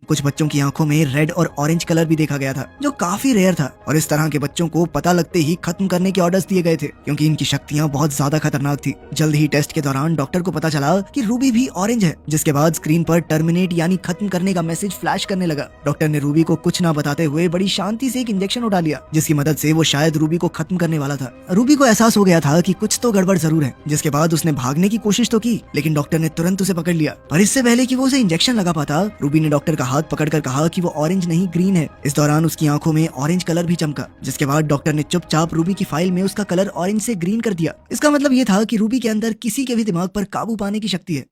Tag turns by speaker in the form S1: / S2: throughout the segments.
S1: कुछ बच्चों की आंखों में रेड और ऑरेंज कलर भी देखा गया था, जो काफी रेयर था। और इस तरह के बच्चों को पता लगते ही खत्म करने के ऑर्डर्स दिए गए थे, क्योंकि इनकी शक्तियां बहुत ज्यादा खतरनाक थी। जल्द ही टेस्ट के दौरान डॉक्टर को पता चला कि रूबी भी ऑरेंज है, जिसके बाद स्क्रीन पर टर्मिनेट यानी खत्म करने का मैसेज फ्लैश करने लगा। डॉक्टर ने रूबी को कुछ ना बताते हुए बड़ी शांति से एक इंजेक्शन उठा लिया, जिसकी मदद से वो शायद रूबी को खत्म करने वाला था। रूबी को एहसास हो गया था कि कुछ तो गड़बड़ जरूर है, जिसके बाद उसने भागने की कोशिश तो की, लेकिन डॉक्टर ने तुरंत उसे पकड़ लिया। पर इससे पहले कि वो उसे इंजेक्शन लगा पाता, रूबी ने डॉक्टर का हाथ पकड़कर कहा कि वो ऑरेंज नहीं ग्रीन है। इस दौरान उसकी आंखों में ऑरेंज कलर भी चमका, जिसके बाद डॉक्टर ने चुपचाप रूबी की फाइल में उसका कलर ऑरेंज से ग्रीन कर दिया। इसका मतलब ये था कि रूबी के अंदर किसी के भी दिमाग पर काबू पाने की शक्ति है।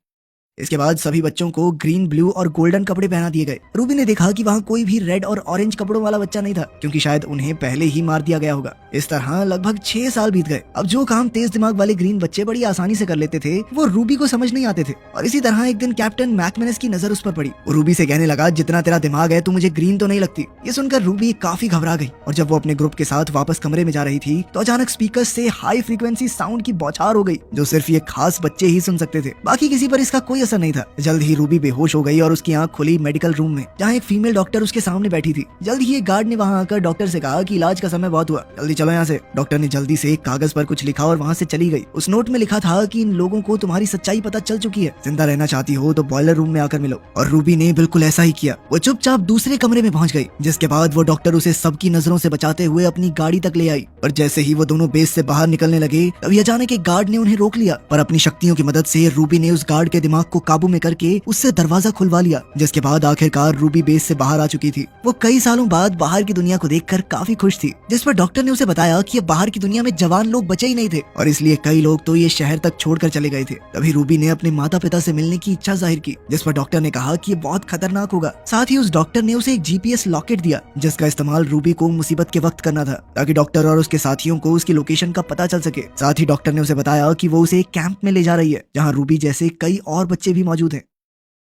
S1: इसके बाद सभी बच्चों को ग्रीन, ब्लू और गोल्डन कपड़े पहना दिए गए। रूबी ने देखा कि वहाँ कोई भी रेड और ऑरेंज कपड़ों वाला बच्चा नहीं था, क्योंकि शायद उन्हें पहले ही मार दिया गया होगा। इस तरह लगभग 6 साल बीत गए। अब जो काम तेज दिमाग वाले ग्रीन बच्चे बड़ी आसानी से कर लेते थे, वो रूबी को समझ नहीं आते थे। और इसी तरह एक दिन कैप्टन मैकमेनस की नजर उस पर पड़ी। वो रूबी से कहने लगा, जितना तेरा दिमाग है, तू मुझे ग्रीन तो नहीं लगती। ये सुनकर रूबी काफी घबरा गई, और जब वो अपने ग्रुप के साथ वापस कमरे में जा रही थी, तो अचानक स्पीकर से हाई फ्रीक्वेंसी साउंड की बौछार हो गई, जो सिर्फ ये खास बच्चे ही सुन सकते थे। बाकी किसी पर इसका कोई असर नहीं था। जल्द ही रूबी बेहोश हो गई और उसकी आंख खुली मेडिकल रूम में, जहाँ एक फीमेल डॉक्टर उसके सामने बैठी थी। जल्द ही एक गार्ड ने वहाँ आकर डॉक्टर से कहा कि इलाज का समय बहुत हुआ, जल्दी चलो यहाँ से। डॉक्टर ने जल्दी से एक कागज पर कुछ लिखा और वहाँ से चली गई। उस नोट में लिखा था कि इन लोगों को तुम्हारी सच्चाई पता चल चुकी है, जिंदा रहना चाहती हो तो बॉयलर रूम में आकर मिलो। और रूबी ने बिल्कुल ऐसा ही किया। वो चुपचाप दूसरे कमरे में पहुंच गई, जिसके बाद वो डॉक्टर उसे सबकी नजरों से बचाते हुए अपनी गाड़ी तक ले आई। और जैसे ही वो दोनों बेस से बाहर निकलने लगे, तभी अचानक एक गार्ड ने उन्हें रोक लिया। पर अपनी शक्तियों की मदद से रूबी ने उस गार्ड के दिमाग को काबू में करके उससे दरवाजा खुलवा लिया, जिसके बाद आखिरकार रूबी बेस से बाहर आ चुकी थी। वो कई सालों बाद बाहर की दुनिया को देखकर काफी खुश थी, जिस पर डॉक्टर ने उसे बताया कि बाहर की दुनिया में जवान लोग बचे ही नहीं थे, और इसलिए कई लोग तो ये शहर तक छोड़कर चले गए थे। तभी रूबी ने अपने माता पिता से मिलने की इच्छा जाहिर की, जिस पर डॉक्टर ने कहा कि ये बहुत खतरनाक होगा। साथ ही उस डॉक्टर ने उसे एक जीपीएस लॉकेट दिया, जिसका इस्तेमाल रूबी को मुसीबत के वक्त करना था, ताकि डॉक्टर और उसके साथियों को उसकी लोकेशन का पता चल सके। साथ ही डॉक्टर ने उसे बताया कि वो उसे एक कैंप में ले जा रही है, जहाँ रूबी जैसे कई और बच्चे भी मौजूद हैं।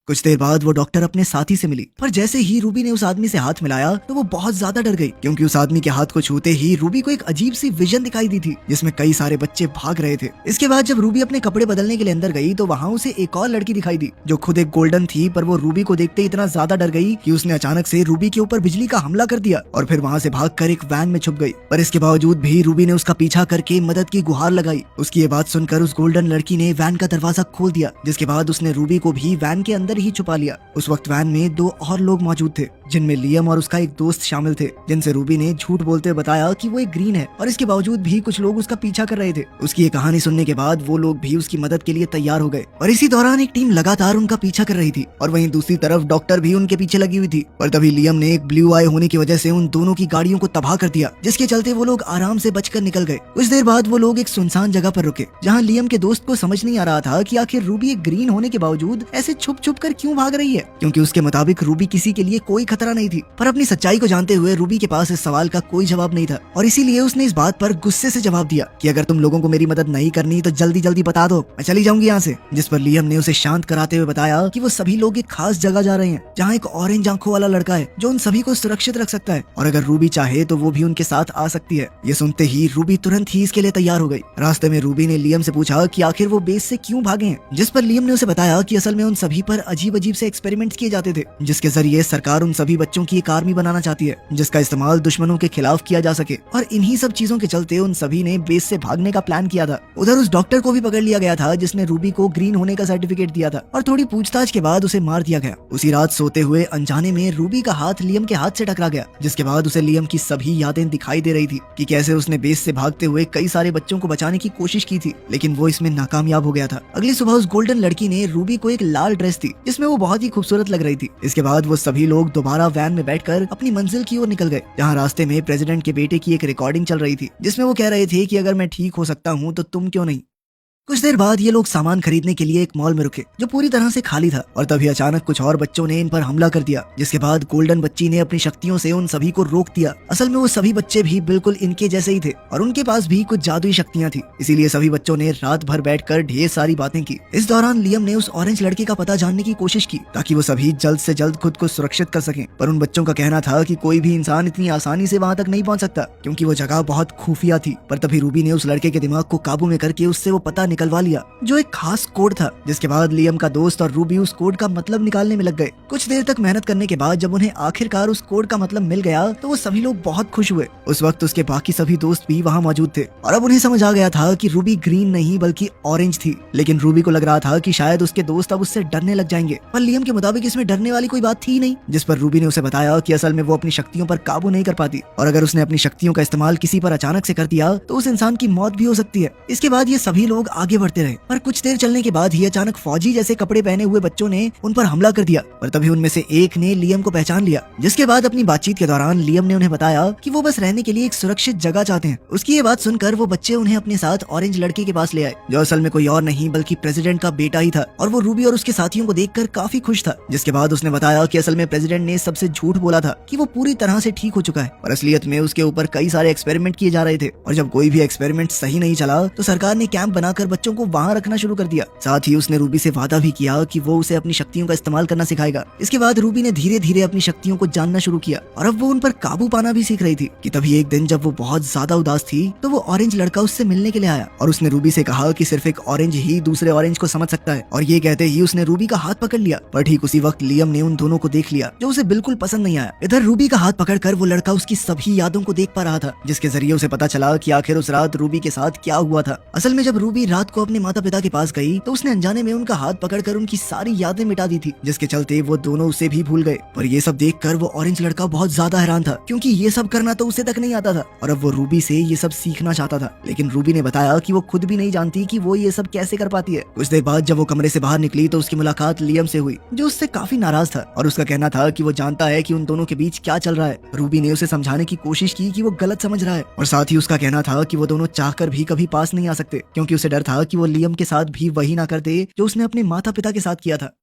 S1: कुछ देर बाद वो डॉक्टर अपने साथी से मिली, पर जैसे ही रूबी ने उस आदमी से हाथ मिलाया, तो वो बहुत ज्यादा डर गई, क्योंकि उस आदमी के हाथ को छूते ही रूबी को एक अजीब सी विजन दिखाई दी थी, जिसमें कई सारे बच्चे भाग रहे थे। इसके बाद जब रूबी अपने कपड़े बदलने के लिए अंदर गई, तो वहाँ उसे एक और लड़की दिखाई दी, जो खुद एक गोल्डन थी। पर वो रूबी को देखते इतना ज्यादा डर गई कि उसने अचानक से रूबी के ऊपर बिजली का हमला कर दिया, और फिर वहाँ से भागकर एक वैन में छुप गई। पर इसके बावजूद भी रूबी ने उसका पीछा करके मदद की गुहार लगाई। उसकी ये बात सुनकर उस गोल्डन लड़की ने वैन का दरवाजा खोल दिया, जिसके बाद उसने रूबी को भी वैन के अंदर ही छुपा लिया। उस वक्त वैन में 2 और लोग मौजूद थे, जिनमें लियम और उसका एक दोस्त शामिल थे, जिनसे रूबी ने झूठ बोलते हुए बताया कि वो एक ग्रीन है, और इसके बावजूद भी कुछ लोग उसका पीछा कर रहे थे। उसकी ये कहानी सुनने के बाद वो लोग भी उसकी मदद के लिए तैयार हो गए, और इसी दौरान एक टीम लगातार उनका पीछा कर रही थी, और वहीं दूसरी तरफ डॉक्टर भी उनके पीछे लगी हुई थी। पर तभी लियम ने एक ब्लू आई होने की वजह से उन दोनों की गाड़ियों को तबाह कर दिया, जिसके चलते वो लोग आराम से बचकर निकल गए। कुछ देर बाद वो लोग एक सुनसान जगह पर रुके, जहाँ लियम के दोस्त को समझ नहीं आ रहा था कि आखिर रूबी एक ग्रीन होने के बावजूद ऐसे छुप छुप कर क्यों भाग रही है, क्योंकि उसके मुताबिक रूबी किसी के लिए कोई खतरा नहीं थी। पर अपनी सच्चाई को जानते हुए रूबी के पास इस सवाल का कोई जवाब नहीं था, और इसीलिए उसने इस बात पर गुस्से से जवाब दिया कि अगर तुम लोगों को मेरी मदद नहीं करनी तो जल्दी जल्दी बता दो, मैं चली जाऊंगी यहाँ से। जिस पर लियम ने उसे शांत कराते हुए बताया कि वो सभी लोग एक खास जगह जा रहे हैं, जहाँ एक ऑरेंज आंखों वाला लड़का है, जो उन सभी को सुरक्षित रख सकता है, और अगर रूबी चाहे तो वो भी उनके साथ आ सकती है। ये सुनते ही रूबी तुरंत ही इसके लिए तैयार हो गई। रास्ते में रूबी ने लियम से पूछा कि आखिर वो बेस से क्यों भागे हैं, जिस पर लियम ने उसे बताया कि असल में उन सभी पर अजीब अजीब से एक्सपेरिमेंट्स किए जाते थे, जिसके जरिए सरकार उन सभी बच्चों की एक आर्मी बनाना चाहती है, जिसका इस्तेमाल दुश्मनों के खिलाफ किया जा सके। और इन्हीं सब चीजों के चलते उन सभी ने बेस से भागने का प्लान किया था। उधर उस डॉक्टर को भी पकड़ लिया गया था, जिसने रूबी को ग्रीन होने का सर्टिफिकेट दिया था, और थोड़ी पूछताछ के बाद उसे मार दिया गया। उसी रात सोते हुए अनजाने में रूबी का हाथ लियम के हाथ से टकरा गया, जिसके बाद उसे लियम की सभी यादें दिखाई दे रही थी कि कैसे उसने बेस से भागते हुए कई सारे बच्चों को बचाने की कोशिश की थी, लेकिन वो इसमें नाकामयाब हो गया था। अगली सुबह उस गोल्डन लड़की ने रूबी को एक लाल ड्रेस दी, जिसमें वो बहुत ही खूबसूरत लग रही थी। इसके बाद वो सभी लोग दोबारा वैन में बैठकर अपनी मंजिल की ओर निकल गए, जहाँ रास्ते में प्रेसिडेंट के बेटे की एक रिकॉर्डिंग चल रही थी, जिसमें वो कह रहे थे कि अगर मैं ठीक हो सकता हूँ तो तुम क्यों नहीं। कुछ देर बाद ये लोग सामान खरीदने के लिए एक मॉल में रुके, जो पूरी तरह से खाली था, और तभी अचानक कुछ और बच्चों ने इन पर हमला कर दिया, जिसके बाद गोल्डन बच्ची ने अपनी शक्तियों से उन सभी को रोक दिया। असल में वो सभी बच्चे भी बिल्कुल इनके जैसे ही थे, और उनके पास भी कुछ जादुई शक्तियां थी, इसीलिए सभी बच्चों ने रात भर बैठकर ढेर सारी बातें की। इस दौरान लियम ने उस ऑरेंज लड़के का पता जानने की कोशिश की, ताकि वो सभी जल्द से जल्द खुद को सुरक्षित कर सकें। पर उन बच्चों का कहना था कि कोई भी इंसान इतनी आसानी से वहाँ तक नहीं पहुँच सकता, क्योंकि वो जगह बहुत खुफिया थी। पर तभी रूबी ने उस लड़के के दिमाग को काबू में करके उससे वो पता निकलवा लिया जो एक खास कोड था, जिसके बाद लियम का दोस्त और रूबी उस कोड का मतलब निकालने में लग गए। कुछ देर तक मेहनत करने के बाद जब उन्हें आखिरकार उस कोड का मतलब मिल गया तो वो सभी लोग बहुत खुश हुए। उस वक्त उसके बाकी सभी दोस्त भी वहाँ मौजूद थे और अब उन्हें समझ आ गया था कि रूबी ग्रीन नहीं बल्कि ऑरेंज थी। लेकिन रूबी को लग रहा था कि शायद उसके दोस्त अब उससे डरने लग जाएंगे, पर लियम के मुताबिक इसमें डरने वाली कोई बात थी नहीं। जिस पर रूबी ने उसे बताया कि असल में वो अपनी शक्तियों पर काबू नहीं कर पाती और अगर उसने अपनी शक्तियों का इस्तेमाल किसी पर अचानक से कर दिया तो उस इंसान की मौत भी हो सकती है। इसके बाद ये सभी लोग आगे बढ़ते रहे, पर कुछ देर चलने के बाद ही अचानक फौजी जैसे कपड़े पहने हुए बच्चों ने उन पर हमला कर दिया, पर तभी उनमें से एक ने लियम को पहचान लिया। जिसके बाद अपनी बातचीत के दौरान लियम ने उन्हें बताया कि वो बस रहने के लिए एक सुरक्षित जगह चाहते हैं। उसकी ये बात सुनकर वो बच्चे उन्हें अपने साथ ऑरेंज लड़के के पास ले आए, जो असल में कोई और नहीं बल्कि प्रेसिडेंट का बेटा ही था और वो रूबी और उसके साथियों को देखकर काफी खुश था। जिसके बाद उसने बताया कि असल में प्रेसिडेंट ने सबसे झूठ बोला था कि वो पूरी तरह से ठीक हो चुका है और असलियत में उसके ऊपर कई सारे एक्सपेरिमेंट किए जा रहे थे और जब कोई भी एक्सपेरिमेंट सही नहीं चला तो सरकार ने कैंप बनाकर बच्चों को वहाँ रखना शुरू कर दिया। साथ ही उसने रूबी से वादा भी किया कि वो उसे अपनी शक्तियों का इस्तेमाल करना सिखाएगा। इसके बाद रूबी ने धीरे धीरे अपनी शक्तियों को जानना शुरू किया और अब वो उन पर काबू पाना भी सीख रही थी कि तभी एक दिन जब वो बहुत ज्यादा उदास थी तो वो ऑरेंज लड़का उससे मिलने के लिए आया और उसने रूबी से कहा कि सिर्फ एक ऑरेंज ही दूसरे ऑरेंज को समझ सकता है और ये कहते ही उसने रूबी का हाथ पकड़ लिया। पर ठीक उसी वक्त लियम ने उन दोनों को देख लिया जो उसे बिल्कुल पसंद नहीं आया। इधर रूबी का हाथ पकड़कर वो लड़का उसकी सभी यादों को देख पा रहा था, जिसके जरिए उसे पता चला कि आखिर उस रात रूबी के साथ क्या हुआ था। असल में जब रूबी रात को अपने माता पिता के पास गई तो उसने अनजाने में उनका हाथ पकड़कर उनकी सारी यादें मिटा दी थी, जिसके चलते वो दोनों उसे भी भूल गए। पर ये सब देखकर वो ऑरेंज लड़का बहुत ज्यादा हैरान था क्योंकि ये सब करना तो उसे तक नहीं आता था और अब वो रूबी से ये सब सीखना चाहता था। लेकिन रूबी ने बताया कि वो खुद भी नहीं जानती कि वो ये सब कैसे कर पाती है। कुछ देर बाद जब वो कमरे से बाहर निकली तो उसकी मुलाकात लियम से हुई, जो उससे काफी नाराज था और उसका कहना था कि वो जानता है कि उन दोनों के बीच क्या चल रहा है। रूबी ने उसे समझाने की कोशिश की कि वो गलत समझ रहा है और साथ ही उसका कहना था कि वो दोनों चाहकर भी कभी पास नहीं आ सकते क्योंकि उसे डर था कि वो लियम के साथ भी वही ना कर दे जो उसने अपने माता पिता के साथ किया था।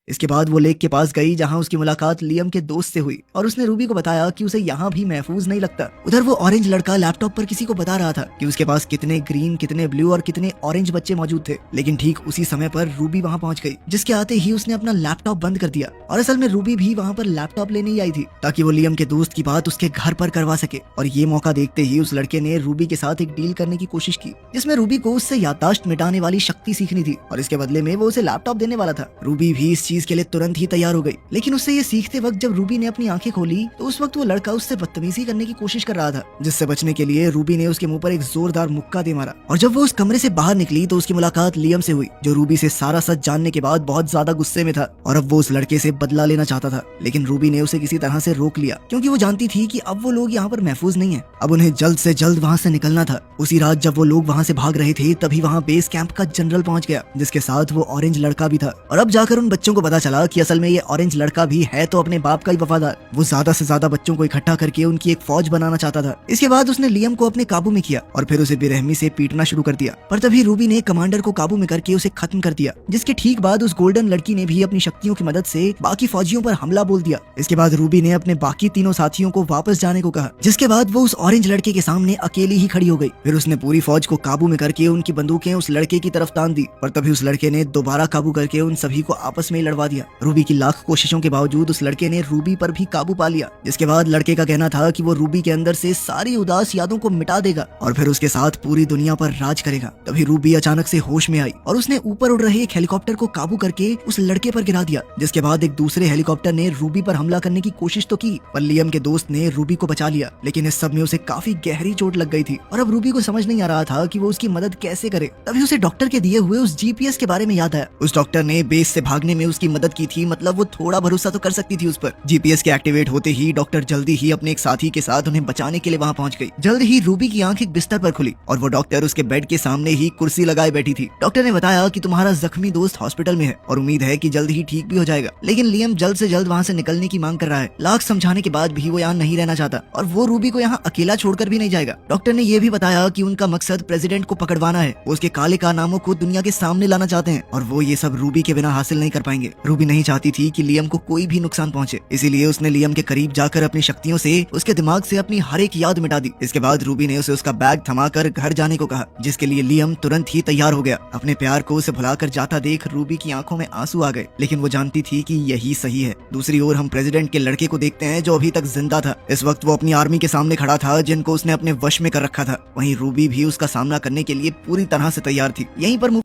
S1: इसके बाद वो लेक के पास गई जहां उसकी मुलाकात लियम के दोस्त से हुई और उसने रूबी को बताया कि उसे यहाँ भी महफूज नहीं लगता। उधर वो ऑरेंज लड़का लैपटॉप पर किसी को बता रहा था कि उसके पास कितने ग्रीन, कितने ब्लू और कितने ऑरेंज बच्चे मौजूद थे। लेकिन ठीक उसी समय पर रूबी वहां पहुंच गई, जिसके आते ही उसने अपना लैपटॉप बंद कर दिया और असल में रूबी भी वहां पर लैपटॉप लेने ही आई थी ताकि वो लियम के दोस्त की बात उसके घर पर करवा सके। और ये मौका देखते ही उस लड़के ने रूबी के साथ एक डील करने की कोशिश की, जिसमें रूबी को उससे याददाश्त मिटाने वाली शक्ति सीखनी थी और इसके बदले में वो उसे लैपटॉप देने वाला था। रूबी भी इस चीज के लिए तुरंत ही तैयार हो गई, लेकिन उससे ये सीखते वक्त जब रूबी ने अपनी आंखें खोली तो उस वक्त वो लड़का उससे बदतमीजी करने की कोशिश कर रहा था, जिससे बचने के लिए रूबी ने उसके मुंह पर एक जोरदार मुक्का दे मारा। और जब वो उस कमरे से बाहर निकली तो उसकी मुलाकात लियम से हुई, जो रूबी से सारा सच जानने के बाद बहुत ज्यादा गुस्से में था और अब वो उस लड़के से बदला लेना चाहता था। लेकिन रूबी ने उसे किसी तरह से रोक लिया क्योंकि वो जानती थी कि अब वो लोग यहाँ पर महफूज नहीं है, अब उन्हें जल्द से जल्द वहाँ से निकलना था। उसी रात जब वो लोग वहाँ से भाग रहे थे तभी वहाँ बेस कैंप का जनरल पहुंच गया, जिसके साथ वो ऑरेंज लड़का भी था और अब जाकर उन बच्चों को पता चला कि असल में ये ऑरेंज लड़का भी है तो अपने बाप का ही वफादार। वो ज्यादा से ज्यादा बच्चों को इकट्ठा करके उनकी एक फौज बनाना चाहता था। इसके बाद उसने लियम को अपने काबू में किया और फिर उसे बेरहमी से पीटना शुरू कर दिया, पर तभी रूबी ने कमांडर को काबू में करके उसे खत्म कर दिया, जिसके ठीक बाद उस गोल्डन लड़की ने भी अपनी शक्तियों की मदद से बाकी फौजियों पर हमला बोल दिया। इसके बाद रूबी ने अपने बाकी तीनों साथियों को वापस जाने को कहा, जिसके बाद वो उस ऑरेंज लड़के के सामने अकेली ही खड़ी हो गई। फिर उसने पूरी फौज को काबू में करके उनकी बंदूकें उस लड़के की तरफ तान दी, पर तभी उस लड़के ने दोबारा काबू करके उन सभी को आपस में लड़वा दिया। रूबी की लाख कोशिशों के बावजूद उस लड़के ने रूबी पर भी काबू पा लिया, जिसके बाद लड़के का कहना था कि वो रूबी के अंदर से सारी उदास यादों को मिटा देगा और फिर उसके साथ पूरी दुनिया पर राज करेगा। तभी रूबी अचानक से होश में आई और उसने ऊपर उड़ रहे एक हेलीकॉप्टर को काबू करके उस लड़के पर गिरा दिया, जिसके बाद एक दूसरे हेलीकॉप्टर ने रूबी पर हमला करने की कोशिश तो की, पर लियम के दोस्त ने रूबी को बचा लिया। लेकिन इस सब में उसे काफी गहरी चोट लग गई थी और अब रूबी को समझ नहीं आ रहा था कि वो उसकी मदद कैसे करे। तभी उसे डॉक्टर के दिए हुए उस जीपीएस के बारे में याद आया। उस डॉक्टर ने बेस से भागने में उसकी मदद की थी, मतलब वो थोड़ा भरोसा तो कर सकती थी उस पर। जीपीएस के एक्टिवेट होते ही डॉक्टर जल्दी ही अपने एक साथी के साथ उन्हें बचाने के लिए वहां पहुंच गई। जल्द ही रूबी की आंख एक बिस्तर पर खुली और वो डॉक्टर उसके बेड के सामने ही कुर्सी लगाए बैठी थी। डॉक्टर ने बताया कि तुम्हारा जख्मी दोस्त हॉस्पिटल में है और उम्मीद है कि जल्द ही ठीक भी हो जाएगा, लेकिन लियम जल्द से जल्द वहाँ से निकलने की मांग कर रहा है। लाख समझाने के बाद भी वो यहाँ नहीं रहना चाहता और वो रूबी को यहाँ अकेला छोड़कर भी नहीं जाएगा। डॉक्टर ने यह भी बताया कि उनका मकसद प्रेसिडेंट को पकड़वाना है, वो उसके काले कारनामों को दुनिया के सामने लाना चाहते हैं और वो ये सब रूबी के बिना हासिल नहीं कर पाएंगे। रूबी नहीं चाहती थी कि लियम को कोई भी नुकसान पहुंचे, इसीलिए उसने लियम के करीब जाकर अपनी शक्तियों से उसके दिमाग से अपनी हर एक याद मिटा दी। इसके बाद रूबी ने उसे उसका बैग थमाकर घर जाने को कहा, जिसके लिए लियम तुरंत ही तैयार हो गया। अपने प्यार को उसे भुलाकर जाता देख रूबी की आंखों में आंसू आ गए, लेकिन वो जानती थी कि यही सही है। दूसरी ओर हम प्रेसिडेंट के लड़के को देखते हैं जो अभी तक जिंदा था। इस वक्त वो अपनी आर्मी के सामने खड़ा था जिनको उसने अपने वश में कर रखा था। वहीं रूबी भी उसका सामना करने के लिए पूरी तरह से तैयार थी। यहीं पर